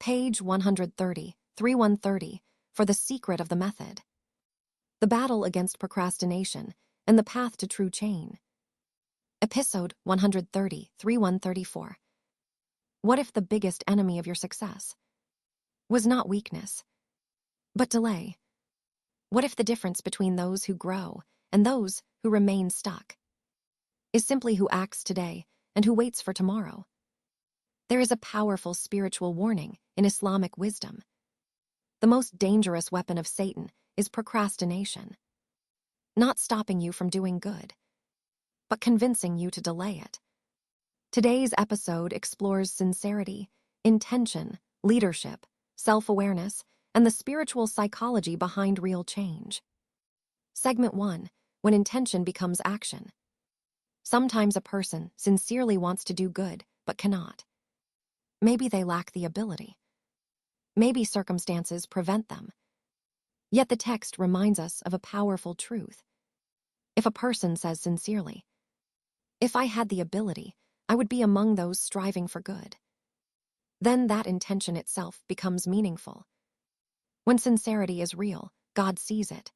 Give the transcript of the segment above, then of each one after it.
Page 130, 130, for the secret of the method. The battle against procrastination and the path to true change. Episode 130, 134. What if the biggest enemy of your success was not weakness, but delay? What if the difference between those who grow and those who remain stuck is simply who acts today and who waits for tomorrow? There is a powerful spiritual warning in Islamic wisdom. The most dangerous weapon of Satan is procrastination, not stopping you from doing good, but convincing you to delay it. Today's episode explores sincerity, intention, leadership, self-awareness, and the spiritual psychology behind real change. Segment 1, when intention becomes action. Sometimes a person sincerely wants to do good, but cannot. Maybe they lack the ability. Maybe circumstances prevent them. Yet the text reminds us of a powerful truth. If a person says sincerely, "If I had the ability, I would be among those striving for good," then that intention itself becomes meaningful. When sincerity is real, God sees it.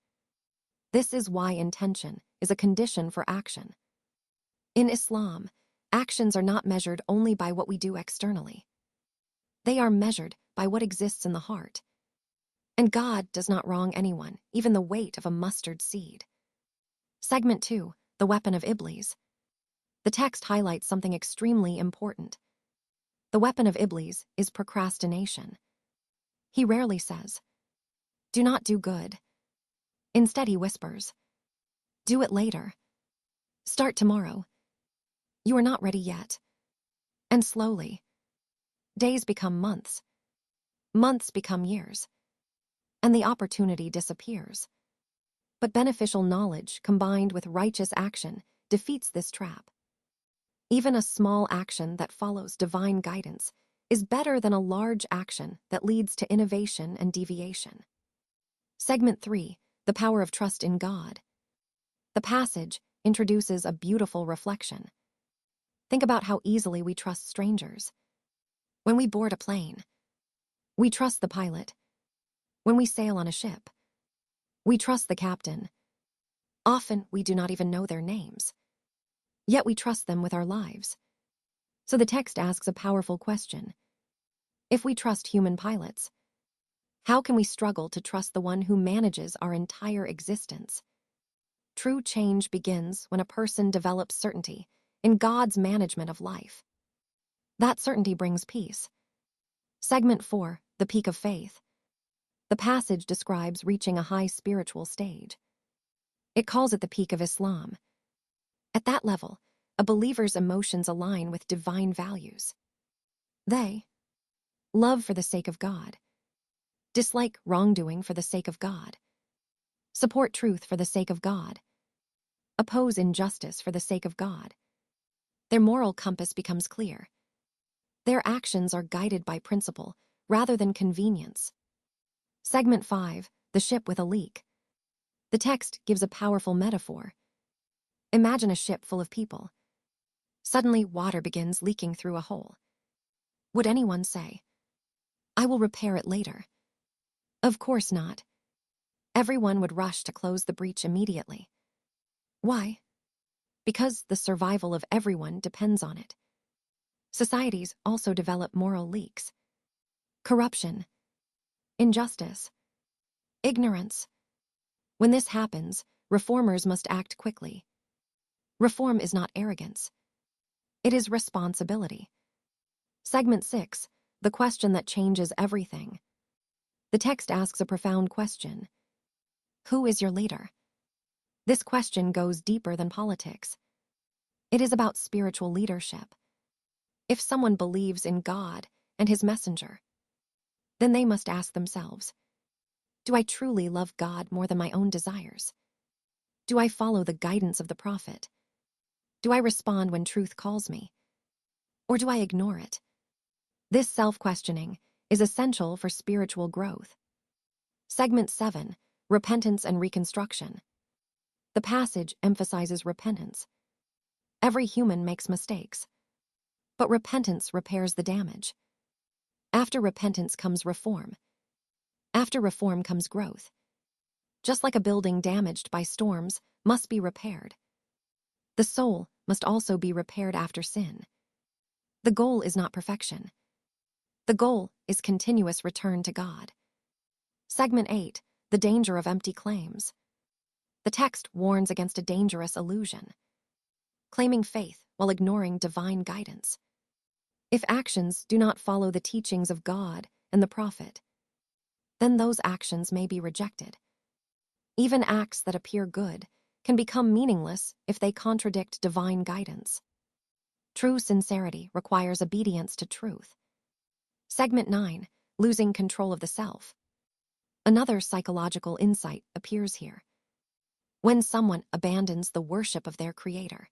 This is why intention is a condition for action. In Islam, actions are not measured only by what we do externally. They are measured by what exists in the heart. And God does not wrong anyone, even the weight of a mustard seed. Segment 2, the weapon of Iblis. The text highlights something extremely important. The weapon of Iblis is procrastination. He rarely says, "Do not do good." Instead, he whispers, "Do it later. Start tomorrow. You are not ready yet." And slowly, days become months. Months become years. And the opportunity disappears. But beneficial knowledge combined with righteous action defeats this trap. Even a small action that follows divine guidance is better than a large action that leads to innovation and deviation. Segment 3, the power of trust in God. The passage introduces a beautiful reflection. Think about how easily we trust strangers. When we board a plane, we trust the pilot. When we sail on a ship, we trust the captain. Often, we do not even know their names. Yet we trust them with our lives. So the text asks a powerful question. If we trust human pilots, how can we struggle to trust the one who manages our entire existence? True change begins when a person develops certainty in God's management of life. That certainty brings peace. Segment 4, the peak of faith. The passage describes reaching a high spiritual stage. It calls it the peak of Islam. At that level, a believer's emotions align with divine values. They love for the sake of God, dislike wrongdoing for the sake of God, support truth for the sake of God, oppose injustice for the sake of God. Their moral compass becomes clear. Their actions are guided by principle rather than convenience. Segment 5, the ship with a leak. The text gives a powerful metaphor. Imagine a ship full of people. Suddenly, water begins leaking through a hole. Would anyone say, "I will repair it later"? Of course not. Everyone would rush to close the breach immediately. Why? Because the survival of everyone depends on it. Societies also develop moral leaks. Corruption, injustice, ignorance. When this happens, reformers must act quickly. Reform is not arrogance. It is responsibility. Segment 6, the question that changes everything. The text asks a profound question. Who is your leader? This question goes deeper than politics. It is about spiritual leadership. If someone believes in God and his messenger, then they must ask themselves, do I truly love God more than my own desires? Do I follow the guidance of the prophet? Do I respond when truth calls me? Or do I ignore it? This self-questioning is essential for spiritual growth. Segment 7, repentance and reconstruction. The passage emphasizes repentance. Every human makes mistakes, but repentance repairs the damage. After repentance comes reform. After reform comes growth. Just like a building damaged by storms must be repaired, the soul must also be repaired after sin. The goal is not perfection. The goal is continuous return to God. Segment 8. The danger of empty claims. The text warns against a dangerous illusion: claiming faith while ignoring divine guidance. If actions do not follow the teachings of God and the prophet, then those actions may be rejected. Even acts that appear good can become meaningless if they contradict divine guidance. True sincerity requires obedience to truth. Segment 9. Losing control of the self. Another psychological insight appears here. When someone abandons the worship of their creator,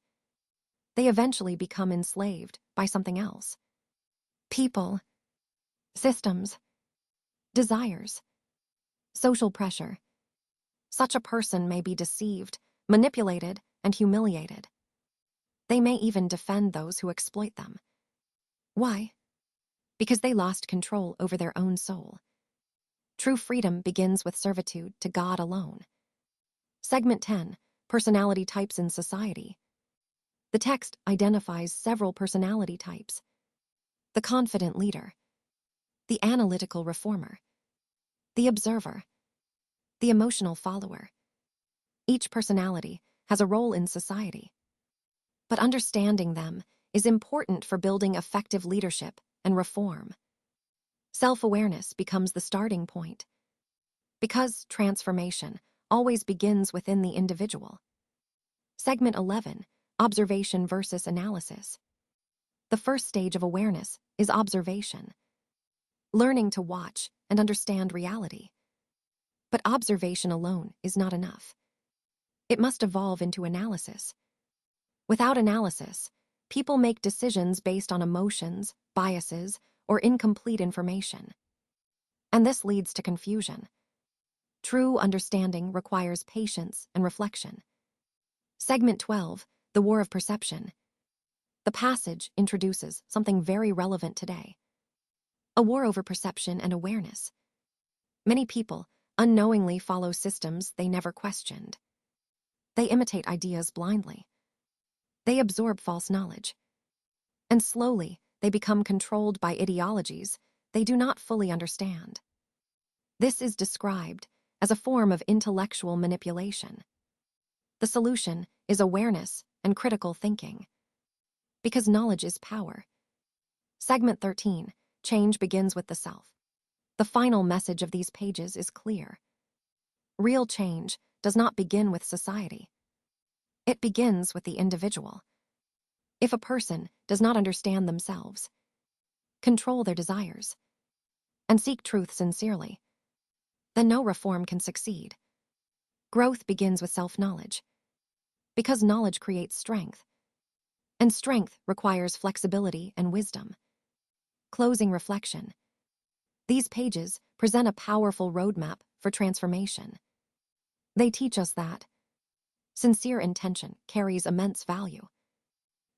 they eventually become enslaved by something else. People, systems, desires, social pressure. Such a person may be deceived, manipulated, and humiliated. They may even defend those who exploit them. Why? Because they lost control over their own soul. True freedom begins with servitude to God alone. Segment 10. Personality types in society. The text identifies several personality types: the confident leader, the analytical reformer, the observer, the emotional follower. Each personality has a role in society, but understanding them is important for building effective leadership and reform. Self-awareness becomes the starting point, because transformation always begins within the individual. Segment 11. Observation versus analysis. The first stage of awareness is observation, learning to watch and understand reality. But observation alone is not enough. It must evolve into analysis. Without analysis, people make decisions based on emotions, biases, or incomplete information. And this leads to confusion. True understanding requires patience and reflection. Segment 12. The War of Perception. The passage introduces something very relevant today: a war over perception and awareness. Many people unknowingly follow systems they never questioned. They imitate ideas blindly. They absorb false knowledge. And slowly, they become controlled by ideologies they do not fully understand. This is described as a form of intellectual manipulation. The solution is awareness and critical thinking, because knowledge is power. Segment 13. Change begins with the self. The final message of these pages is clear. Real change does not begin with society. It begins with the individual. If a person does not understand themselves, control their desires, and seek truth sincerely, then no reform can succeed. Growth begins with self-knowledge, because knowledge creates strength, and strength requires flexibility and wisdom. Closing reflection. These pages present a powerful roadmap for transformation. They teach us that sincere intention carries immense value.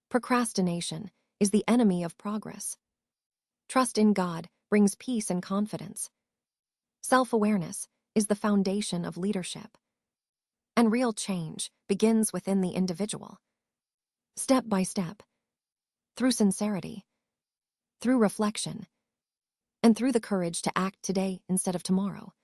Procrastination is the enemy of progress. Trust in God brings peace and confidence. Self-awareness is the foundation of leadership. And real change begins within the individual. Step by step, through sincerity, through reflection, and through the courage to act today instead of tomorrow.